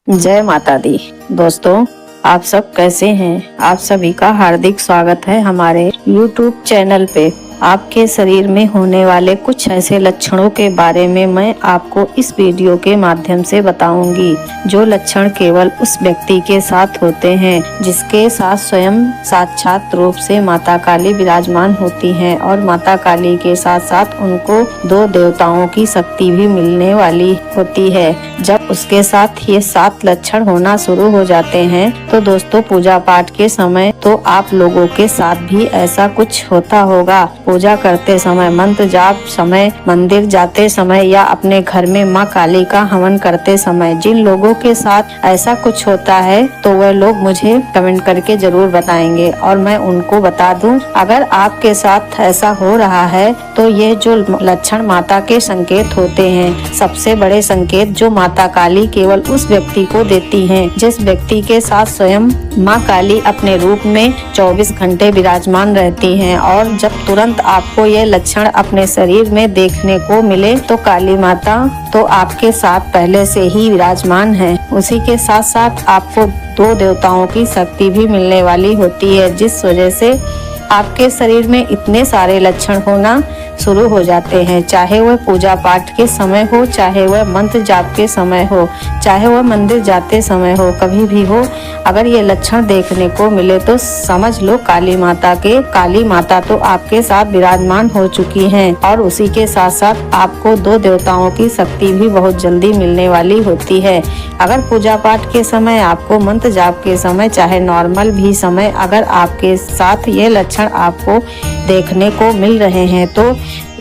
जय माता दी। दोस्तों, आप सब कैसे हैं? आप सभी का हार्दिक स्वागत है हमारे YouTube चैनल पे। आपके शरीर में होने वाले कुछ ऐसे लक्षणों के बारे में मैं आपको इस वीडियो के माध्यम से बताऊंगी, जो लक्षण केवल उस व्यक्ति के साथ होते हैं जिसके साथ स्वयं साक्षात रूप से माता काली विराजमान होती हैं, और माता काली के साथ साथ उनको दो देवताओं की शक्ति भी मिलने वाली होती है। जब उसके साथ ये 7 लक्षण होना शुरू हो जाते हैं तो दोस्तों, पूजा पाठ के समय तो आप लोगों के साथ भी ऐसा कुछ होता होगा। पूजा करते समय, मंत्र जाप समय, मंदिर जाते समय या अपने घर में माँ काली का हवन करते समय जिन लोगों के साथ ऐसा कुछ होता है तो वह लोग मुझे कमेंट करके जरूर बताएंगे और मैं उनको बता दूं। अगर आपके साथ ऐसा हो रहा है तो ये जो लक्षण माता के संकेत होते हैं, सबसे बड़े संकेत जो माता काली केवल उस व्यक्ति को देती हैं जिस व्यक्ति के साथ स्वयं माँ काली अपने रूप में 24 घंटे विराजमान रहती हैं। और जब तुरंत आपको ये लक्षण अपने शरीर में देखने को मिले तो काली माता तो आपके साथ पहले से ही विराजमान है। उसी के साथ साथ आपको दो देवताओं की शक्ति भी मिलने वाली होती है, जिस वजह से आपके शरीर में इतने सारे लक्षण होना शुरू हो जाते हैं। चाहे वह पूजा पाठ के समय हो, चाहे वह मंत्र जाप के समय हो, चाहे वह मंदिर जाते समय हो, कभी भी हो, अगर ये लक्षण देखने को मिले तो समझ लो काली माता तो आपके साथ विराजमान हो चुकी हैं। और उसी के साथ साथ आपको दो देवताओं की शक्ति भी बहुत जल्दी मिलने वाली होती है। अगर पूजा पाठ के समय, आपको मंत्र जाप के समय, चाहे नॉर्मल भी समय अगर आपके साथ ये लक्षण आपको देखने को मिल रहे हैं तो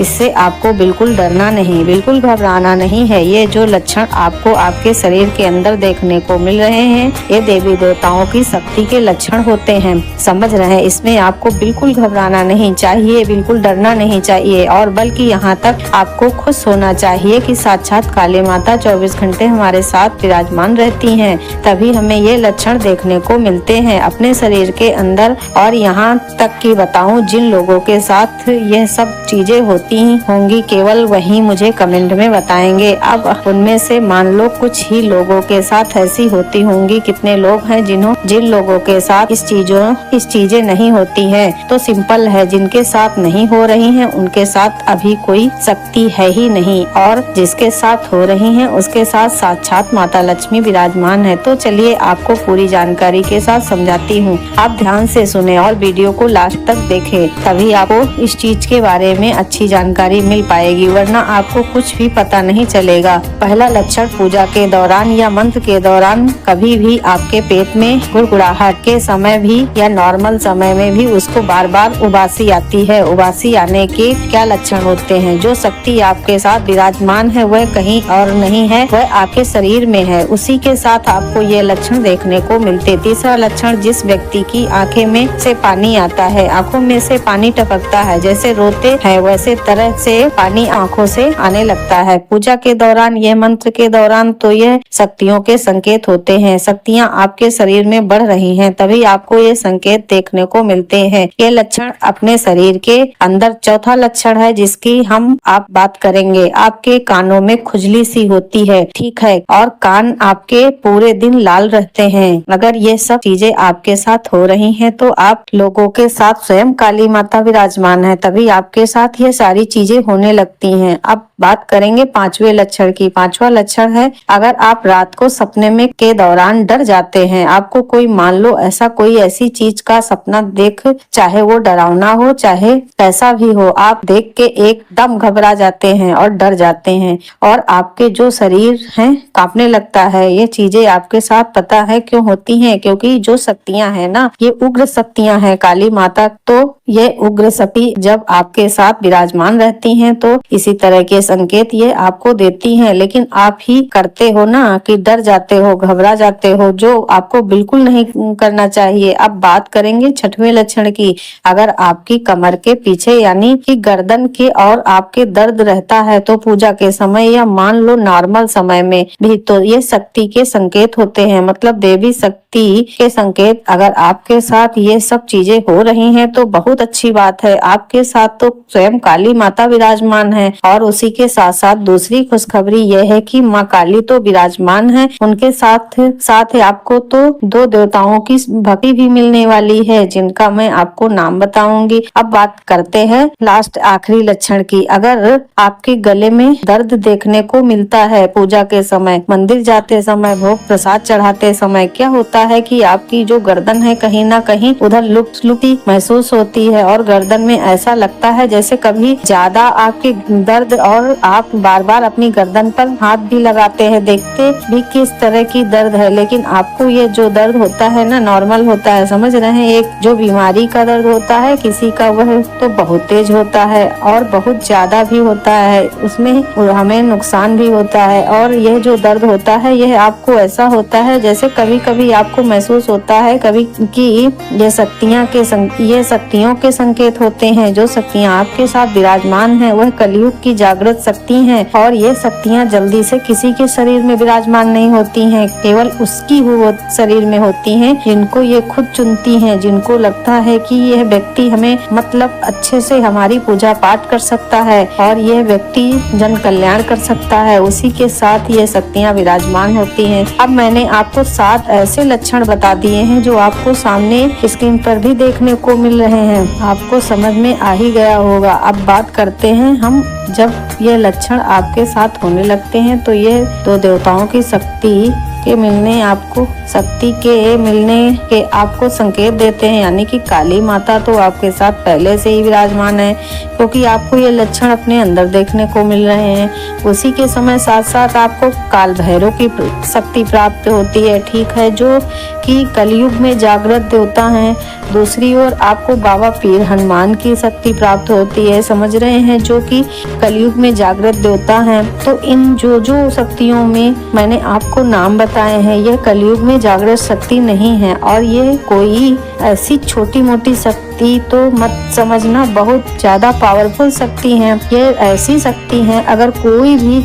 इससे आपको बिल्कुल डरना नहीं, बिल्कुल घबराना नहीं है। ये जो लक्षण आपको आपके शरीर के अंदर देखने को मिल रहे हैं, ये देवी देवताओं की शक्ति के लक्षण होते हैं। समझ रहे हैं? इसमें आपको बिल्कुल घबराना नहीं चाहिए, बिल्कुल डरना नहीं चाहिए, और बल्कि यहाँ तक आपको खुश होना चाहिए कि साक्षात काली माता 24 घंटे हमारे साथ विराजमान रहती हैं, तभी हमें ये लक्षण देखने को मिलते हैं अपने शरीर के अंदर। और यहाँ तक कि बताऊं, जिन लोगों के साथ यह सब चीजें होती होंगी केवल वही मुझे कमेंट में बताएंगे। अब उनमें से मान लो कुछ ही लोगों के साथ ऐसी होती होंगी। कितने लोग हैं जिन लोगों के साथ इस चीजें नहीं होती हैं, तो सिंपल है, जिनके साथ नहीं हो रही हैं उनके साथ अभी कोई शक्ति है ही नहीं, और जिसके साथ हो रही हैं उसके साथ साक्षात माता लक्ष्मी विराजमान है। तो चलिए आपको पूरी जानकारी के साथ समझाती हूँ। आप ध्यान से सुने और वीडियो को लास्ट तक देखें, तभी आपको इस चीज के बारे में अच्छी जानकारी मिल पाएगी, वरना आपको कुछ भी पता नहीं चलेगा। पहला लक्षण, पूजा के दौरान या मंत्र के दौरान कभी भी आपके पेट में गुड़गुड़ाहट के समय भी या नॉर्मल समय में भी उसको बार बार उबासी आती है। उबासी आने के क्या लक्षण होते हैं? जो शक्ति आपके साथ विराजमान है वह कहीं और नहीं है, वह आपके शरीर में है। उसी के साथ आपको ये लक्षण देखने को मिलते। तीसरा लक्षण, जिस व्यक्ति की आंखें में से पानी आता है, आंखों में से पानी टपकता है, जैसे रोते हैं वैसे तरह से पानी आंखों से आने लगता है। पूजा के दौरान, यह मंत्र के दौरान तो यह शक्तियों के संकेत होते हैं। शक्तियां आपके शरीर में बढ़ रही हैं, तभी आपको ये संकेत देखने को मिलते हैं। ये लक्षण अपने शरीर के अंदर। चौथा लक्षण है जिसकी आप बात करेंगे, आपके कानों में खुजली सी होती है, ठीक है, और कान आपके पूरे दिन लाल रहते हैं। अगर ये सब चीजें आपके साथ हो रही हैं तो आप लोगों के साथ स्वयं काली माता विराजमान है, तभी आपके साथ ये सारी चीजें होने लगती हैं। अब बात करेंगे पांचवें लक्षण की। पांचवा लक्षण है, अगर आप रात को सपने में के दौरान डर जाते हैं, आपको कोई मान लो कोई ऐसी चीज का सपना देख, चाहे वो डरावना हो चाहे कैसा भी हो, आप देख के एकदम घबरा जाते हैं और डर जाते हैं और आपके जो शरीर है कांपने लगता है। ये चीजें आपके साथ पता है क्यों होती हैं? क्योंकि जो शक्तियां हैं ना, ये उग्र शक्तियां हैं। काली माता तो ये उग्र शक्ति जब आपके साथ विराजमान रहती हैं तो इसी तरह के संकेत ये आपको देती हैं, लेकिन आप ही करते हो ना कि डर जाते हो, घबरा जाते हो, जो आपको बिल्कुल नहीं करना चाहिए। अब बात करेंगे छठवें लक्षण की। अगर आपकी कमर के पीछे यानी कि गर्दन के और आपके दर्द रहता है तो पूजा के समय या मान लो नॉर्मल समय में भी, तो ये शक्ति के संकेत होते हैं, मतलब देवी शक्ति के संकेत। अगर आपके साथ ये सब चीजें हो रही हैं तो बहुत अच्छी बात है, आपके साथ तो स्वयं काली माता विराजमान है। और उसी के साथ साथ दूसरी खुशखबरी यह है कि माँ काली तो विराजमान है, उनके साथ साथ आपको तो दो देवताओं की भक्ति भी मिलने वाली है, जिनका मैं आपको नाम बताऊंगी। अब बात करते हैं लास्ट आखिरी लक्षण की। अगर आपके गले में दर्द देखने को मिलता है पूजा के समय, मंदिर जाते समय, भोग प्रसाद चढ़ाते समय, क्या होता है कि आपकी जो गर्दन है कहीं ना कहीं उधर लुप्ती महसूस होती है और गर्दन में ऐसा लगता है जैसे कभी ज्यादा आपके दर्द, और आप बार बार अपनी गर्दन पर हाथ भी लगाते हैं, देखते भी किस तरह की दर्द है, लेकिन आपको ये जो दर्द होता है ना नॉर्मल होता है, समझ रहे हैं। एक जो बीमारी का दर्द होता है किसी का वह तो बहुत तेज होता है और बहुत ज्यादा भी होता है, उसमें हमें नुकसान भी होता है। और यह जो दर्द होता है यह आपको ऐसा होता है जैसे कभी कभी आपको महसूस होता है कभी कि ये शक्तियों के संकेत होते हैं। जो शक्तियाँ आपके साथ विराजमान हैं वह कलयुग की जागृत शक्ति हैं, और ये शक्तियाँ जल्दी से किसी के शरीर में विराजमान नहीं होती हैं, केवल उसकी शरीर में होती हैं जिनको ये खुद चुनती हैं, जिनको लगता है कि यह व्यक्ति हमें मतलब अच्छे से हमारी पूजा पाठ कर सकता है और यह व्यक्ति जन कल्याण कर सकता है, उसी के साथ ये शक्तियाँ विराजमान होती हैं। अब मैंने आपको 7 ऐसे लक्षण बता दिए हैं जो आपको सामने स्क्रीन पर भी देखने को मिल रहे हैं, आपको समझ में आ ही गया होगा। अब बात करते हैं हम, जब ये लक्षण आपके साथ होने लगते हैं तो ये दो देवताओं की शक्ति के मिलने आपको संकेत देते हैं, यानी कि काली माता तो आपके साथ पहले से ही विराजमान है, क्योंकि आपको ये लक्षण अपने अंदर देखने को मिल रहे हैं। उसी के समय साथ साथ आपको काल भैरव की शक्ति प्राप्त होती है, ठीक है, जो कि कलयुग में जागृत देवता हैं। दूसरी ओर आपको बाबा पीर हनुमान की शक्ति प्राप्त होती है, समझ रहे हैं, जो कि कलयुग में जागृत देवता हैं। तो इन जो शक्तियों में मैंने आपको नाम बताए हैं यह कलयुग में जागृत शक्ति नहीं है, और ये कोई ऐसी छोटी मोटी शक्ति तो मत समझना, बहुत ज्यादा पावरफुल शक्ति है। ये ऐसी शक्ति है अगर कोई भी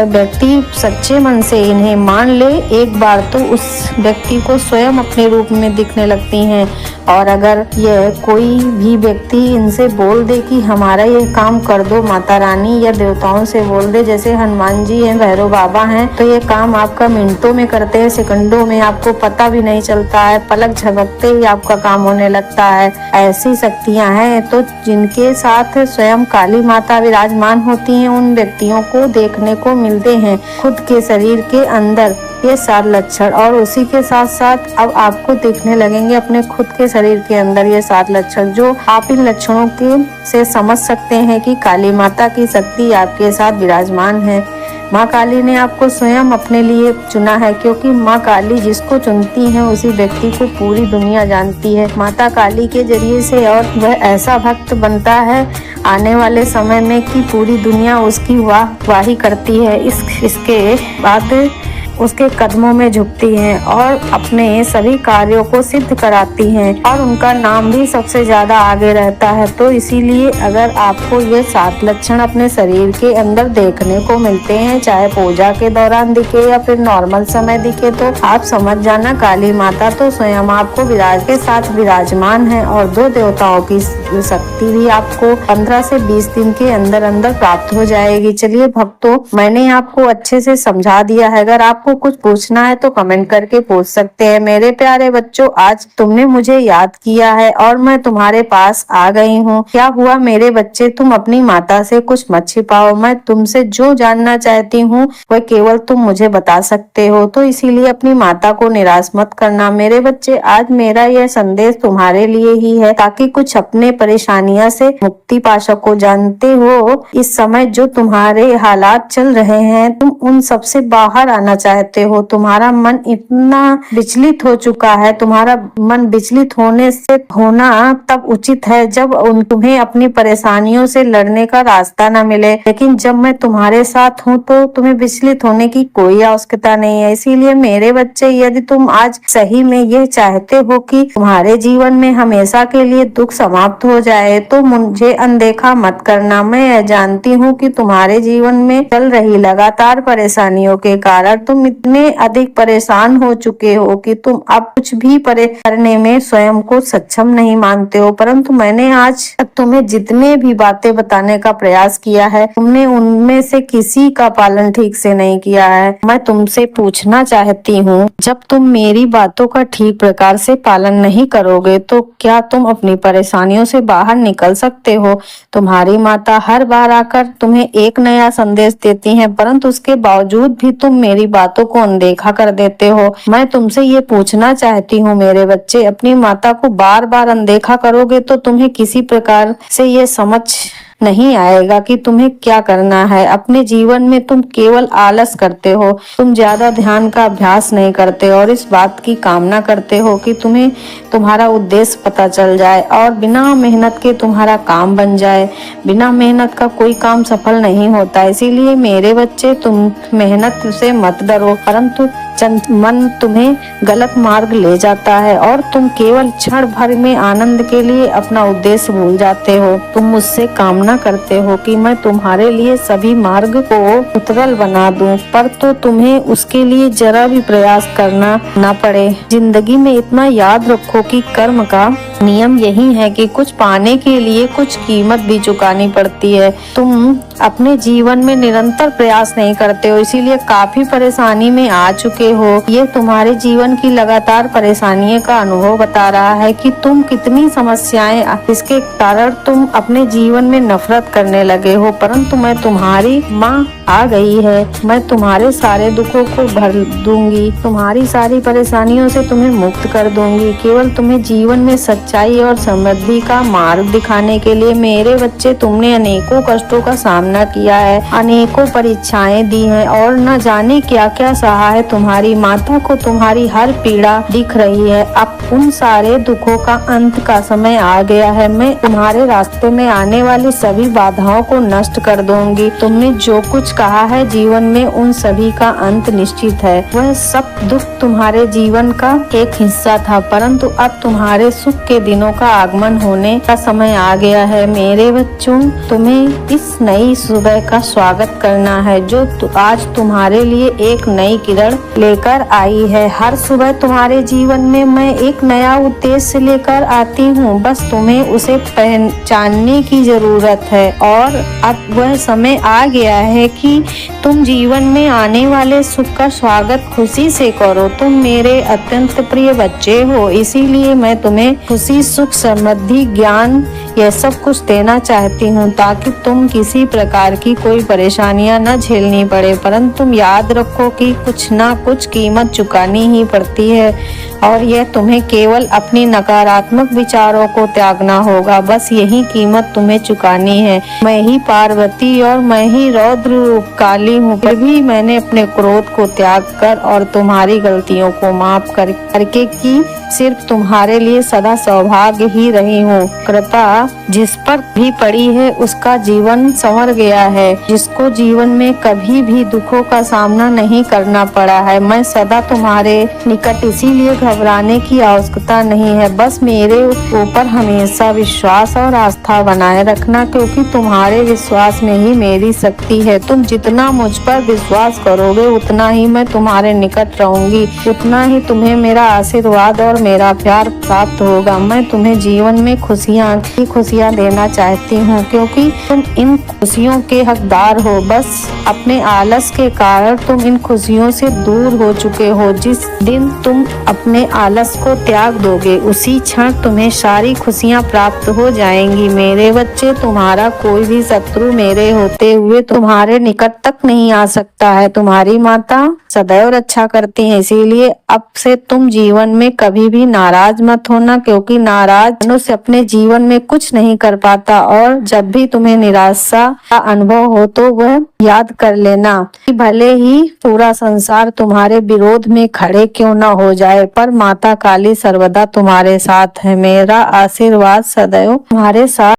व्यक्ति सच्चे मन से इन्हें मान ले एक बार तो उस व्यक्ति को स्वयं अपने रूप में दिखने लगती हैं। और अगर यह कोई भी व्यक्ति इनसे बोल दे कि हमारा ये काम कर दो माता रानी, या देवताओं से बोल दे जैसे हनुमान जी हैं, भैरव बाबा हैं, तो ये काम आपका मिनटों में करते हैं, सेकंडों में, आपको पता भी नहीं चलता है, पलक झपकते ही आपका काम होने लगता है। ऐसी शक्तियां हैं तो जिनके साथ स्वयं काली माता विराजमान होती हैं उन व्यक्तियों को देखने को मिलते हैं खुद के शरीर के अंदर ये 7 लक्षण। और उसी के साथ साथ अब आपको दिखने लगेंगे अपने खुद के शरीर के अंदर ये 7 लक्षण, जो आप इन लक्षणों के से समझ सकते हैं कि काली माता की शक्ति आपके साथ विराजमान है। माँ काली ने आपको स्वयं अपने लिए चुना है, क्योंकि माँ काली जिसको चुनती है उसी व्यक्ति को पूरी दुनिया जानती है माता काली के जरिए से, और वह ऐसा भक्त बनता है आने वाले समय में कि पूरी दुनिया उसकी वाही करती है। इसके बाद उसके कदमों में झुकती हैं और अपने सभी कार्यों को सिद्ध कराती हैं, और उनका नाम भी सबसे ज्यादा आगे रहता है। तो इसीलिए अगर आपको ये 7 लक्षण अपने शरीर के अंदर देखने को मिलते हैं, चाहे पूजा के दौरान दिखे या फिर नॉर्मल समय दिखे, तो आप समझ जाना काली माता तो स्वयं आपको के साथ विराजमान है, और 2 देवताओं की शक्ति भी आपको 15 से 20 दिन के अंदर अंदर प्राप्त हो जाएगी। चलिए भक्तों, मैंने आपको अच्छे से समझा दिया है। अगर आपको कुछ पूछना है तो कमेंट करके पूछ सकते हैं। मेरे प्यारे बच्चों, आज तुमने मुझे याद किया है और मैं तुम्हारे पास आ गई हूँ। क्या हुआ मेरे बच्चे, तुम अपनी माता से कुछ मत छिपाओ। मैं तुमसे जो जानना चाहती हूँ वह केवल तुम मुझे बता सकते हो, तो इसीलिए अपनी माता को निराश मत करना। मेरे बच्चे, आज मेरा यह संदेश तुम्हारे लिए ही है, ताकि कुछ अपने परेशानियां से मुक्ति पा सको। जानते हो, इस समय जो तुम्हारे हालात चल रहे हैं, तुम उन सब से बाहर आना चाहते हो। तुम्हारा मन इतना विचलित हो चुका है। तुम्हारा मन विचलित होना तब उचित है जब तुम्हें अपनी परेशानियों से लड़ने का रास्ता न मिले, लेकिन जब मैं तुम्हारे साथ हूँ तो तुम्हें विचलित होने की कोई आवश्यकता नहीं है। इसीलिए मेरे बच्चे, यदि तुम आज सही में यह चाहते हो कि तुम्हारे जीवन में हमेशा के लिए दुख समाप्त हो जाए, तो मुझे अनदेखा मत करना। मैं यह जानती हूँ कि तुम्हारे जीवन में चल रही लगातार परेशानियों के कारण तुम तुम इतने अधिक परेशान हो चुके हो कि तुम अब कुछ भी करने में स्वयं को सक्षम नहीं मानते हो। परंतु मैंने आज तक तुम्हें जितने भी बातें बताने का प्रयास किया है, तुमने उनमें से किसी का पालन ठीक से नहीं किया है। मैं तुमसे पूछना चाहती हूँ, जब तुम मेरी बातों का ठीक प्रकार से पालन नहीं करोगे तो क्या तुम अपनी परेशानियों से बाहर निकल सकते हो? तुम्हारी माता हर बार आकर तुम्हें एक नया संदेश देती हैं, परंतु उसके बावजूद भी तुम मेरी बातों को अनदेखा कर देते हो। मैं तुमसे ये पूछना चाहती हूँ मेरे बच्चे, अपनी माता को बार बार अनदेखा करोगे तो तुम्हें किसी प्रकार से ये समझ नहीं आएगा कि तुम्हें क्या करना है। अपने जीवन में तुम केवल आलस करते हो, तुम ज्यादा ध्यान का अभ्यास नहीं करते और इस बात की कामना करते हो कि तुम्हें तुम्हारा उद्देश्य पता चल जाए और बिना मेहनत के तुम्हारा काम बन जाए। बिना मेहनत का कोई काम सफल नहीं होता। इसीलिए मेरे बच्चे, तुम मेहनत से मत डरो, परंतु मन तुम्हें गलत मार्ग ले जाता है और तुम केवल क्षण भर में आनंद के लिए अपना उद्देश्य भूल जाते हो। तुम मुझसे कामना करते हो कि मैं तुम्हारे लिए सभी मार्ग को उतरल बना दूं, पर तो तुम्हें उसके लिए जरा भी प्रयास करना न पड़े। जिंदगी में इतना याद रखो कि कर्म का नियम यही है कि कुछ पाने के लिए कुछ कीमत भी चुकानी पड़ती है। तुम अपने जीवन में निरंतर प्रयास नहीं करते हो, इसीलिए काफी परेशानी में आ चुके हो। ये तुम्हारे जीवन की लगातार परेशानियों का अनुभव बता रहा है कि तुम कितनी समस्याएं, इसके कारण तुम अपने जीवन में नफरत करने लगे हो। परंतु मैं तुम्हारी माँ आ गई है, मैं तुम्हारे सारे दुखों को भर दूंगी, तुम्हारी सारी परेशानियों से तुम्हें मुक्त कर दूंगी। केवल तुम्हें जीवन में सच्चाई और समृद्धि का मार्ग दिखाने के लिए मेरे बच्चे, तुमने अनेकों कष्टों का सामना किया है, अनेकों परीक्षाएं दी हैं और न जाने क्या क्या सहा है। तुम्हारी माता को तुम्हारी हर पीड़ा दिख रही है। अब उन सारे दुखों का अंत का समय आ गया है। मैं तुम्हारे रास्ते में आने वाली सभी बाधाओं को नष्ट कर दूंगी। तुमने जो कुछ कहा है जीवन में, उन सभी का अंत निश्चित है। वह सब दुख तुम्हारे जीवन का एक हिस्सा था, परंतु अब तुम्हारे सुख के दिनों का आगमन होने का समय आ गया है। मेरे बच्चों, तुम्हें इस नई सुबह का स्वागत करना है जो आज तुम्हारे लिए एक नई किरण लेकर आई है। हर सुबह तुम्हारे जीवन में मैं एक नया उद्देश्य लेकर आती हूँ, बस तुम्हें उसे पहचानने की जरूरत है। और अब वह समय आ गया है कि तुम जीवन में आने वाले सुख का स्वागत खुशी से करो। तुम मेरे अत्यंत प्रिय बच्चे हो, इसीलिए मैं तुम्हें खुशी, सुख, समृद्धि, ज्ञान यह सब कुछ देना चाहती हूँ ताकि तुम किसी प्रकार की कोई परेशानियां न झेलनी पड़े। परंतु तुम याद रखो कि कुछ ना कुछ कीमत चुकानी ही पड़ती है और यह तुम्हें केवल अपनी नकारात्मक विचारों को त्यागना होगा। बस यही कीमत तुम्हें चुकानी है। मैं ही पार्वती और मैं ही रौद्र रूप काली हूँ, फिर भी मैंने अपने क्रोध को त्याग कर और तुम्हारी गलतियों को माफ करके की सिर्फ तुम्हारे लिए सदा सौभाग्य ही रही हूँ। कृपा जिस पर भी पड़ी है उसका जीवन संवर गया है, जिसको जीवन में कभी भी दुखों का सामना नहीं करना पड़ा है। मैं सदा तुम्हारे निकट, इसीलिए घबराने की आवश्यकता नहीं है। बस मेरे ऊपर हमेशा विश्वास और आस्था बनाए रखना, क्योंकि तुम्हारे विश्वास में ही मेरी शक्ति है। तुम जितना मुझ पर विश्वास करोगे उतना ही मैं तुम्हारे निकट रहूंगी, उतना ही तुम्हें मेरा आशीर्वाद और मेरा प्यार प्राप्त होगा। मैं तुम्हें जीवन में खुशियाँ देना चाहती हूँ, क्योंकि तुम इन खुशियों के हकदार हो। बस अपने आलस के कारण तुम इन खुशियों से दूर हो चुके हो। जिस दिन तुम अपने आलस को त्याग दोगे उसी क्षण तुम्हें सारी खुशियाँ प्राप्त हो जाएंगी। मेरे बच्चे, तुम्हारा कोई भी शत्रु मेरे होते हुए तुम्हारे निकट तक नहीं आ सकता है। तुम्हारी माता सदैव रक्षा करती है, इसीलिए अब से तुम जीवन में कभी भी नाराज मत होना, क्योंकि नाराज मनुष्य अपने जीवन में कुछ नहीं कर पाता। और जब भी तुम्हें निराशा का अनुभव हो तो वह याद कर लेना कि भले ही पूरा संसार तुम्हारे विरोध में खड़े क्यों न हो जाए, पर माता काली सर्वदा तुम्हारे साथ है। मेरा आशीर्वाद सदैव तुम्हारे साथ